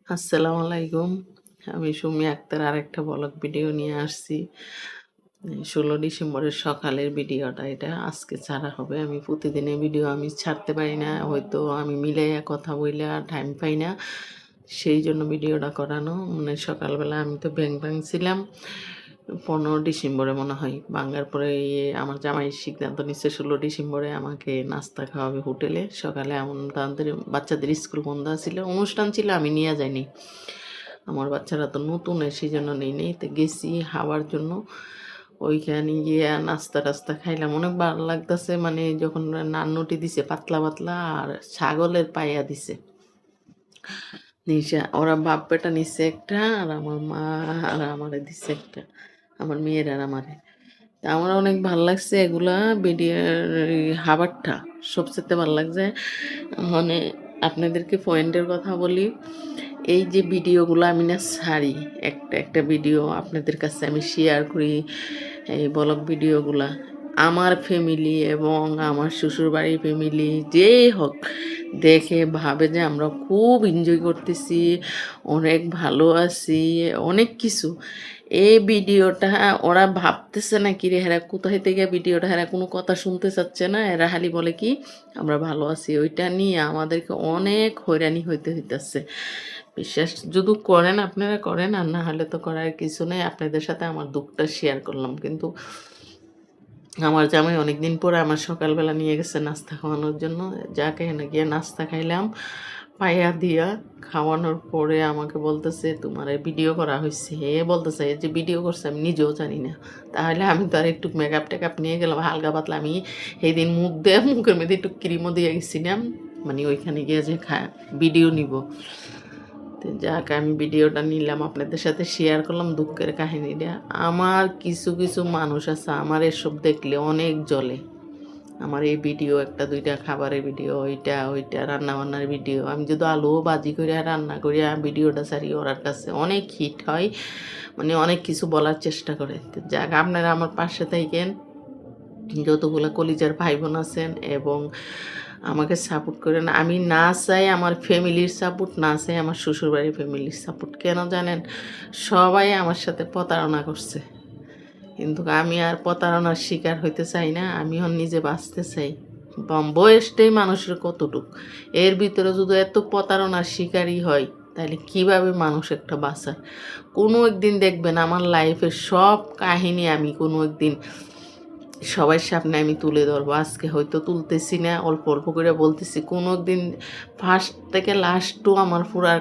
আসসালামু আলাইকুম। আমি সুমি আক্তার আরেকটা ব্লগ ভিডিও নিয়ে আসছি। ১৬ ডিসেম্বরের সকালের ভিডিওটা এটা আজকে ছাড়া হবে। আমি প্রতিদিনের ভিডিও আমি ছাড়তে পারি না। হয়তো আমি মিলাইয়া কথা বইলা টাইম পাই না। সেই জন্য ভিডিওটা করানো। মানে সকালবেলা আমি তো ব্যাংক ভাঙছিলাম। ১৫ ডিসেম্বরে মনে হয়। ভাঙার পরে আমার জামাই সিদ্ধান্ত নিচ্ছে ১৬ ডিসেম্বরে আমাকে নাস্তা খাওয়াবে হোটেলে। সকালে তাদের বাচ্চাদের স্কুল বন্ধ ছিল। অনুষ্ঠান ছিল আমি নিয়ে যাইনি। আমার বাচ্চারা তো নতুন সেজন্য নেই নেই তো গেছি খাওয়ার জন্য। ওইখানে গিয়া নাস্তা-টাস্তা খাইলাম। অনেক ভালো লাগতেছে মানে যখন নানরুটি দিছে পাতলা, পাতলা আর ছাগলের পায়া দিছে। ওরা বাপ বেটা নিছে একটা আর আমার মা আর আমারে দিছে একটা। আমার মেয়ের আর আমারে। তা আমার অনেক ভাল লাগছে এগুলা খাবারটা সবচাইতে ভাল লাগছে। মানে আপনাদেরকে পয়েন্টের কথা বলি। এই যে ভিডিওগুলো আমি না ছাড়ি, একটা একটা ভিডিও আপনাদের কাছে আমি শেয়ার করি, এই ব্লগ ভিডিওগুলা আমার ফ্যামিলি এবং আমার শ্বশুরবাড়ির ফ্যামিলি যেই হোক দেখে ভাবে যে আমরা খুব এনজয় করতেছি, অনেক ভালো আছি, অনেক কিছু। এই ভিডিওটা ওরা ভাবতেছে না কি রে হেরা কোথায় থেকে ভিডিওটা হেরা কোনো কথা শুনতে চাচ্ছে না, এরা খালি বলে কি আমরা ভালো আছি। ওইটা নিয়ে আমাদেরকে অনেক হয়রানি হইতেছে। বিশ্বাস যদি করেন আপনারা করেন, আর না হলে তো করার কিছু নেই। আপনাদের সাথে আমার দুঃখটা শেয়ার করলাম। কিন্তু আমার জামাই অনেকদিন পরে আমার সকালবেলা নিয়ে গেছে নাস্তা খাওয়ানোর জন্য। যাকে এনে গিয়ে নাস্তা খাইলাম পায়া দিয়া। খাওয়ানোর পরে আমাকে বলতেছে তোমার ভিডিও করা হয়েছে। বলতেছে যে ভিডিও করছে আমি নিজেও জানি না। তাহলে আমি তো আর একটু মেকআপ টেকআপ নিয়ে গেলাম হালকা পাতলা। আমি সেই দিন মুখ দিয়ে মুখের মধ্যে একটু ক্রিমও দিয়ে গেছিলাম, মানে ওইখানে গিয়ে যে ভিডিও নিব। তো যাক আমি ভিডিওটা নিলাম আপনাদের সাথে শেয়ার করলাম দুঃখের কাহিনীটা। আমার কিছু কিছু মানুষ আছে আমার এসব দেখলে অনেক জ্বলে। আমার এই ভিডিও একটা দুইটা খাবারের ভিডিও, ওইটা ওইটা রান্নাবান্নার ভিডিও, আমি যদি আলুও ভাজি করে রান্না করি ভিডিওটা ছাড়ি ওরার কাছে অনেক হিট হয়, মানে অনেক কিছু বলার চেষ্টা করে। তো যাক আপনারা আমার পাশে থাকেন, যতগুলো কলিজার ভাই বোন আছেন এবং আমাকে সাপোর্ট করেন। আমি না চাই আমার ফ্যামিলির সাপোর্ট, না চাই আমার শ্বশুরবাড়ির ফ্যামিলির সাপোর্ট। কেন জানেন? সবাই আমার সাথে প্রতারণা করছে, কিন্তু আমি আর প্রতারণার শিকার হইতে চাই না। আমিও নিজে বাঁচতে চাই। বয়সটাই মানুষের কতটুক, এর ভিতরে যদি এত প্রতারণার শিকারই হয় তাহলে কিভাবে মানুষ একটা বাঁচায়? কোনো একদিন দেখবেন আমার লাইফের সব কাহিনী আমি কোনো একদিন সবার সামনে আমি তুলে ধরবো। আজকে হয়তো তুলতেছি না, অল্প অল্প করে বলতেছি। কোনো একদিন ফার্স্ট থেকে লাস্টও আমার পুরার